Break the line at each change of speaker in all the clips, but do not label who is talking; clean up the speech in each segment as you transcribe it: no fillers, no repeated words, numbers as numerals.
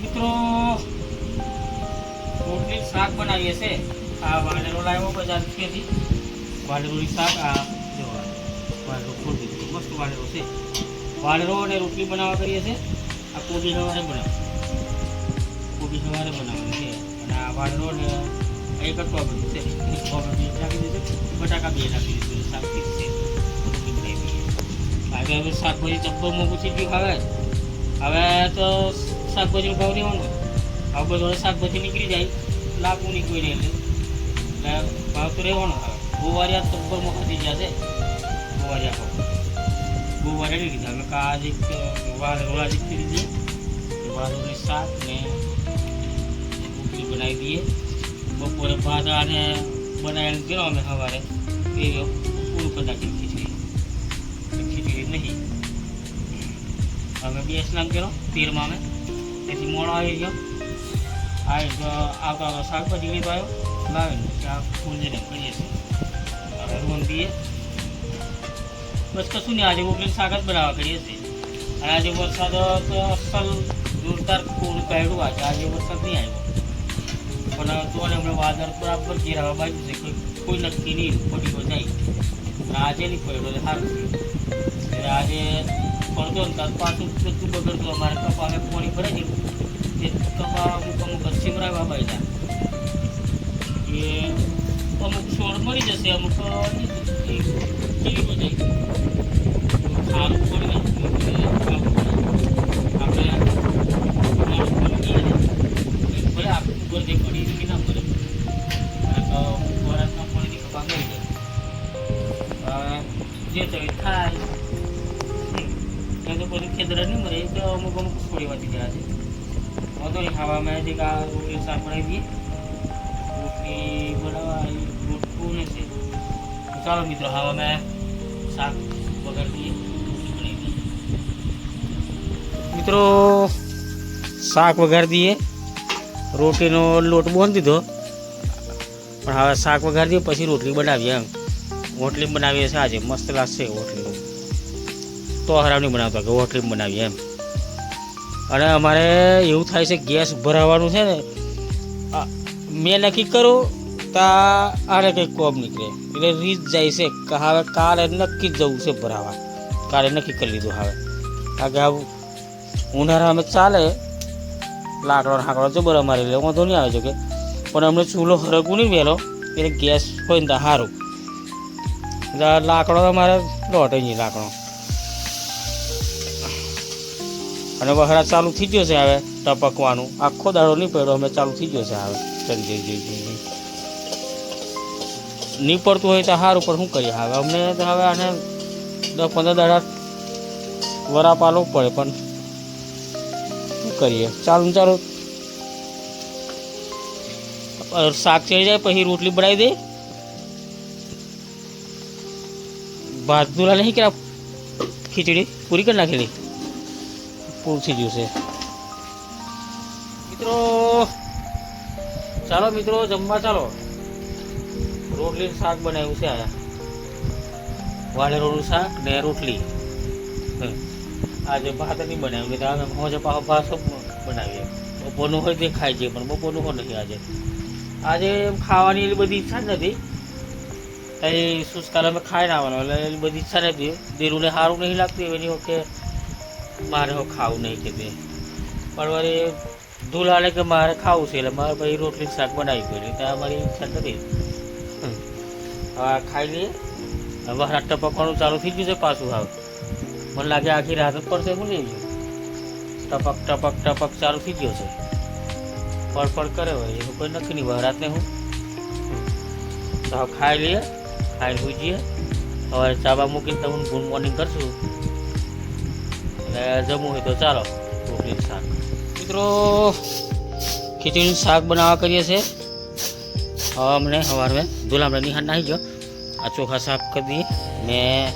મિત્રો રોટલી શાક બનાવીએ છે। આ વાલેરો લાવ્યો બજારથી, વાલેરોની શાક આ જો વાલેરો ખોટી મસ્ત વાલેરો છે। વાલેરો અને રોટલી બનાવવા કરીએ છીએ। આ કોબી સવારે બનાવવાની છે અને આ વાલેરો ને એક જ ટોમેટો છે, નાખી દીધું, બટાકા બે નાખી દીધું, શાક ફિક્સ છે। હવે શાકભાજી ચપ્પલ મોંઘું થઈ ગયું। હવે તો શાકભાજીનો ભાવ રહેવાનો, હવે બધો શાકભાજી નીકળી જાય, લાગવું નહીં કોઈ નહીં, એટલે ભાવ તો રહેવાનો। હવે ગોવારિયા ચપ્પલ મોંઘા થઈ ગયા છે। ગોવારિયા નહીં લીધા અમે કાજી વાલોળા જીતી દીધી, વાલોળની શાક ને રોટલી બનાવી દઈએ। બપોરે ભાત અને બનાવીને ગયો અમે સવારે એ પૂરું કરી નાખી ખીચડી નહીં। અમે 2 સ્નાન કર્યો તેલમાં, અમે તેથી મોડો આવી ગયો। આવતા શાકભાજી લીધો આવ્યો, લાવીને ત્યાં ફૂલજીને કરીએ છીએ। હવે રોન દઈએ, બસ કશું નહીં। આજે રોટલી શાક જ બનાવવા કરીએ છીએ। અને આજે વરસાદ તો અસલ જોરદાર કોરું કાઢ્યું। આજે વરસાદ નહીં આવ્યો, પણ તો હમણાં વાદળ બરાબર ઘેરાવા બાજુ છે, કોઈ નક્કી નહીં પડીઓ જાય। આજે નહીં પડ્યો એટલે સારું થયું। એટલે આજે પડતો ને તાર પાછું બધું બગડતું। અમારે કપાને પાણી ભરાઈ ગયું, એ કપા અમુક સીમરાવા બાજ્યા, એ અમુક છોડ મરી જશે, અમુક ચીડી જાય। સારું પડી આપણે ભલે આપણે ઉપર જે પડી ના પડે, તો વરસના પાણીથી કપા મરી જાય। જે થયું થાય એ તો બધું ખેતર નહીં મરે, તો અમુક થોડી વાંચી ગયા છે। વાંધો નહીં, ખાવામાં હજી આ રોટલી શાક બનાવી દઈએ। રોટલી બનાવવા રોટલું છે, ચાલો મિત્રો ખાવામાં શાક વગર દઈએ, રોટલી બનાવી દઈએ। મિત્રો શાક વઘારી દઈએ, રોટલીનો લોટ બાંધી દીધો, પણ હવે શાક વઘારી દઈએ પછી રોટલી બનાવીએ। એમ રોટલી બનાવીએ છીએ આજે, મસ્ત લાગશે રોટલી, તો હરામ નહીં બનાવતા કે રોટલી બનાવીએ એમ। અને અમારે એવું થાય છે ગેસ ભરાવાનું છે ને, મેં નક્કી કરું તા આને કંઈક કોમ નીકળે એટલે રીત જાય છે કે હવે કાલે નક્કી જ જવું છે ભરાવા, કાલે નક્કી કરી લીધું। હવે કારણ કે ઉનાળામાં ચાલે લાકડો હાકડો જબર અમારે, એટલે વાંધો નહીં આવે છે કે, પણ અમને ચૂલો હરગવું નહીં વહેલો, એટલે ગેસ હોય ને તો સારું। એટલે લાકડો અમારે લોટે નહીં લાકડો, અને વહરા ચાલુ થઈ ગયો છે હવે ટપકવાનું। આખો દાડો નહીં પડ્યો, અમે ચાલુ થઈ ગયો છે હવે ચડી જઈ નહીં પડતું હોય તો સારું, પણ શું કરીએ હવે અમને તો હવે આને 10-15 દાડા વરાપ આલવું પડે, પણ શું કરીએ, ચાલુ શાક ચડી જાય પછી રોટલી બનાવી દે। ભાત દુલા નહીં કે ખીચડી પૂરી કરી નાખેલી, પૂરું થઈ ગયું છે। મિત્રો ચાલો મિત્રો જમવા ચાલો। રોટલી શાક બનાવ્યું છે, આયા વાલેરોનું શાક ને રોટલી। આજે ભાત નહીં બનાવ્યું, હોજે પાછો ભાત બનાવીએ। બપોરનું હોય તે ખાય છે, પણ બપોરનું હોય નથી આજે ખાવાની એટલી બધી ઈચ્છા જ નથી। એ સુસ્કાલ અમે ખાઈને આવવાનો, એટલે એટલી બધી ઈચ્છા નથી। દેરુને સારું નહીં લાગતું એની કે મારે ખાવું નહીં કે તે, પણ મારી ધૂલ હાલે કે મારે ખાવું છે, એટલે મારે ભાઈ રોટલી શાક બનાવી પડે, ત્યાં મારી ઈચ્છા નથી। હવે ખાઈ લઈએ, હવે રાત ટપકવાનું ચાલુ થઈ ગયું છે પાછું। હવે મને લાગે આખી રાત જ પડશે, હું લઈ ગયું ટપક ટપક ટપક ચાલુ થઈ ગયો છે, ફળફળ કરે હોય એનું કોઈ નક્કી નહીં। હવે રાતને હું તો હવે ખાઈ લઈએ, ખાઈને ભૂજીએ, હવે ચાબા મૂકીને તમને ગુડ મોર્નિંગ કરશું। એટલે જમવું હોય તો ચાલો રોટલી શાક। મિત્રો ખીચડીનું શાક બનાવવા કરીએ છીએ। હવે અમને સવારમાં ધૂલા આપણે નિહાળ નાહી ગયો, આ ચોખા સાફ કરી દઈએ। મેં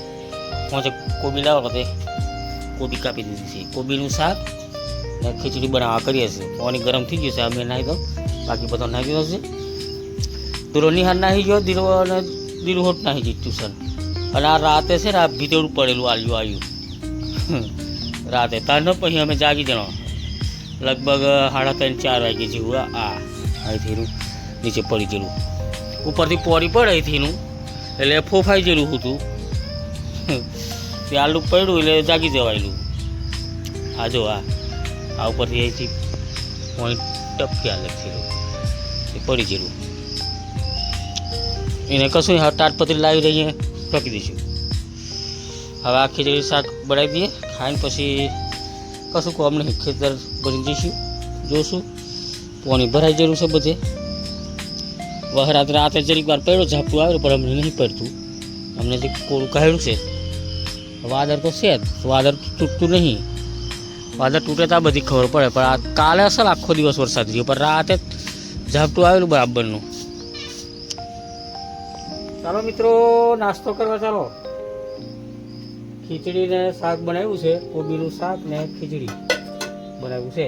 પહોંચે કોબી લાવો તે કોબી કાપી દીધી છે, કોબીનું શાક ને ખીચડી બનાવવા કરીએ છીએ। પાણી ગરમ થઈ ગયું છે, અમે નાહી દો, બાકી બધો નાખી દીધો છે। ધૂલો નિહાળ નાહી ગયો, દીરું હોટ નાહી ગઈ ટ્યુશન। અને આ રાતે છે ને આ ભીતેડું પડેલું આવ્યું રાતે, તાર ન પછી અમે જાગી જણો લગભગ 3:30-4 વાગે જેવું અહીંથી નીચે પડી ગયેલું, ઉપરથી પોરી પડે અહીંથીનું એટલે ફોફાઈ ગયેલું હતું. આલું પડ્યું એટલે જાગી જવાયેલું. જો આ ઉપરથી અહીંથી પોઈન્ટ ટપક્યા લખેલું એ પડી ગયેલું. એને કશું તાટપત્રી લાવી રહીએ ટપકી દઈશું. હવે આ ખીચડી શાક બનાવી દઈએ, ખાઈને પછી કશું કોમ નહીં, ખેતર બની જઈશું, જોશું. પાણી ભરાઈ ગયેલું છે બધે. રાત્રે જરીક વાર પડ્યો, ઝાપટું આવ્યું, પણ અમને નહીં પડતું. અમને જે કોરું કાઢ્યું છે. વાદળ તો છે જ, વાદળ તૂટતું નહીં. વાદળ તૂટે તો આ બધી ખબર પડે, પણ આ કાલે અસલ આખો દિવસ વરસાદ રહ્યો, પણ રાતે ઝાપટું આવેલું બરાબરનું. ચાલો મિત્રો, નાસ્તો કરવા ચાલો. ખીચડી ને શાક બનાવ્યું છે, કોબીનું શાક ને ખીચડી બનાવ્યું છે.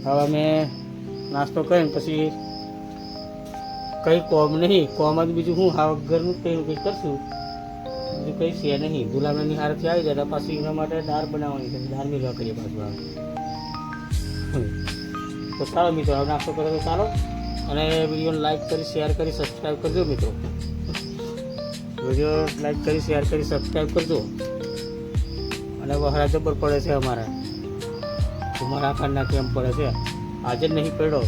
હવે અમે નાસ્તો કરીને પછી કંઈ કોમ નહીં, કોમ જ બીજું હું હા ઘરનું કંઈ કરશું, બીજું કંઈ છે નહીં. ગુલામની હારથી આવી જાય પાછી એના માટે દાળ બનાવવાની છે, દાળ મેળવા કરીએ પાછું આવે. તો ચાલો મિત્રો, હવે નાસ્તો કરો તો ચાલો. અને વિડીયોને લાઈક કરી, શેર કરી, સબસ્ક્રાઈબ કરજો મિત્રો. વિડીયો લાઈક કરી, શેર કરી, સબસ્ક્રાઈબ કરજો. અને વહરા જબર પડે છે અમારા, તમારા આકારના કેમ પડે છે. આજે જ નહીં પડ્યો,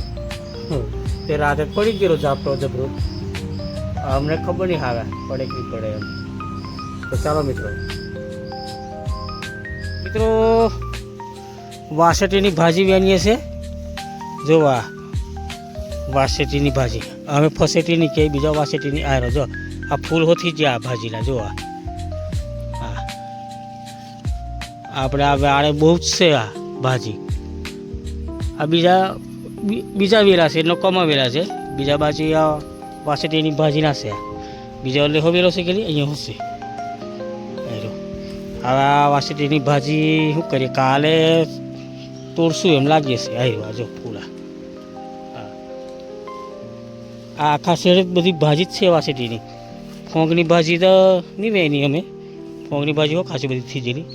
તે રાતે પડી ગયેલો ઝાપટો જબરો. અમને ખબર નહીં આવે પડે કે પડે એમ. તો ચાલો મિત્રો, વાસેટીની ભાજી વેણીએ છે. જો વાસેટીની ભાજી, અમે ફસેટીની કે બીજા વાસેટીની આયરો. જો આ ફૂલ હોથી જ આ ભાજીના. જો આપણે આ આડે બહુ જ છે આ ભાજી. આ બીજા વેલા છે, નોકામાં વેલા છે. બીજા બાજુ આ વાસેટીની ભાજીના છે. બીજા લેહો વેલો છે કે અહીંયા હશે. હવે આ વાસેટીની ભાજી શું કરીએ, કાલે તોડશું એમ લાગે છે. આવ્યું જો ફૂલા, આ આખા શેર બધી ભાજી જ છે વાસેટીની. ફોંગની ભાજી તો નહીં વેની અમે, ફોંગની ભાજી હો ખાસી બધી થઈ ગયેલી.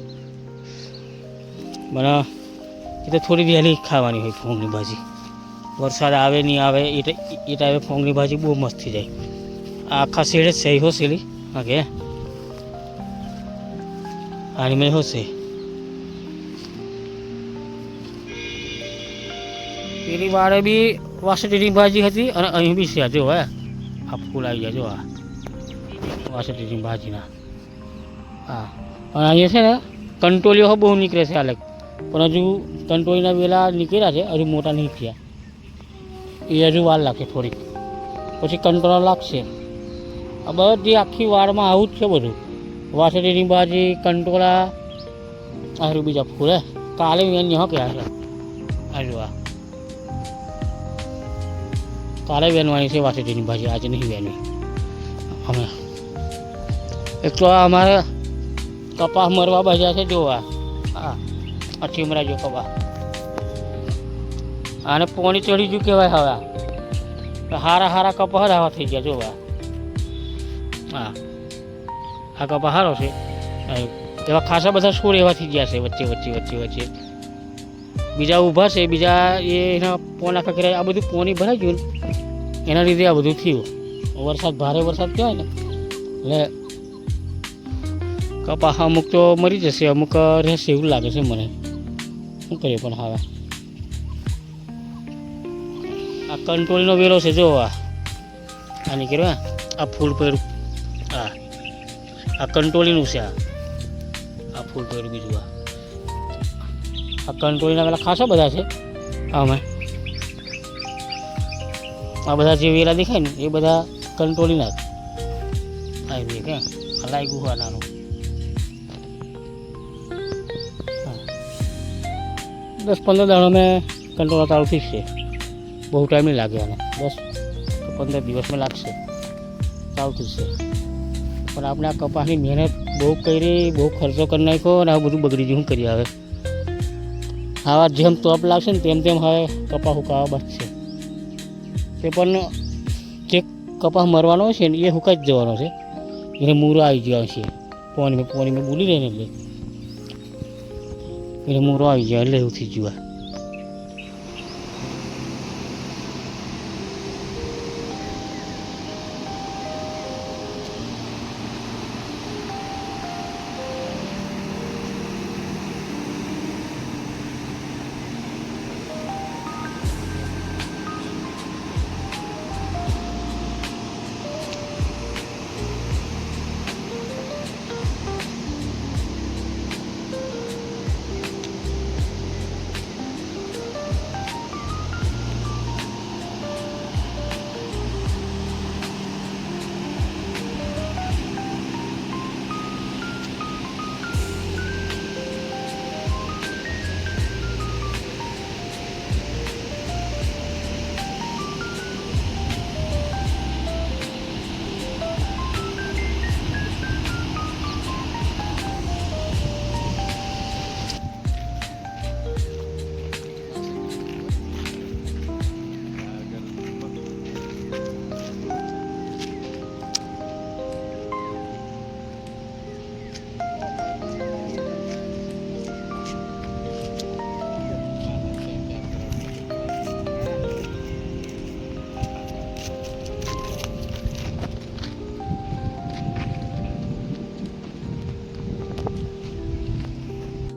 મને એ તો થોડી વહેલી ખાવાની હોય ફોંગની ભાજી. વરસાદ આવે નહીં આવે એ ટાઈમે ફોંગની ભાજી બહુ મસ્ત થઈ જાય. આ આખા શેડ જ છે હો શેલી. હા કે આની મેં હોશે. પેલી વાળે બી વાસેટીની ભાજી હતી અને અહીં બી છે. જો આ ફૂલ આવી ગયા. જો આ વાસેટીની ભાજીના. અને અહીંયા છે ને કંટોલીઓ બહુ નીકળે છે અલગ, પણ હજુ કંટોળીના વેલા નીકળ્યા છે, હજુ મોટા નહીં થયા. એ હજુ વાર લાગશે થોડીક, પછી કંટોળા લાગશે. આ બધી આખી વાળમાં આવું જ છે બધું. વાસેટીની ભાજી, કંટોળા, આરું બીજા ફૂલ. કાલે વેની હો કે આજુ કાલે વેનવાની છે વાસેટીની ભાજી, આજે નહીં વેનવી અમે. એક તો અમારે કપાસ મરવા બાજ્યા છે. જોવા આ ચીમરા જો કપાસ, આને પોણી ચડી ગયું કહેવાય. હવે હારા કપાસ જ આવા થઈ ગયા. જોવા આ કપાસ સારો છે. એવા ખાસા બધા છોડ એવા થઈ ગયા છે વચ્ચે. બીજા ઊભા છે, બીજા એના પોના કકરા. આ બધું પોની ભરાઈ ગયું એના લીધે આ બધું થયું. ભારે વરસાદ કહેવાય ને, એટલે કપાસ અમુક તો મરી જશે, અમુક રહેશે એવું લાગે છે મને. શું કરીએ પણ હવે. આ કંટોળીનો વેલો છે. જો આ નીકળ્યો, આ ફૂલ પહેરું. આ કંટોળીનું છે. આ ફૂલ પહેરું. બીજું આ કંટોળીના પેલા ખાસા બધા છે. આ બધા જે વેલા દેખાય ને એ બધા કંટોળીના જ. આવી કે લાગ્યું હોય નાનું. 10-15 દાડા મેં કંટોળા ચાલુ થઈ છે. બહુ ટાઈમ નહીં લાગે આને, 10-15 દિવસમાં લાગશે ચાલુ થઈ છે. પણ આપણે આ કપાસની મહેનત બહુ કરી, બહુ ખર્ચો કરી નાખ્યો અને આ બધું બગડી ગયું. શું કરીએ હવે. આવા જેમ તોપ લાગશે ને તેમ હવે કપાસ હુકાવા બચશે. તે પણ જે કપાસ મરવાનો છે ને એ હુકાઈ જ જવાનો છે. એને મૂરો આવી ગયો છે. પોણીમાં બોલી રહે ને એટલે એને મૂરો આવી જાય એટલે એવું થઈ ગયું.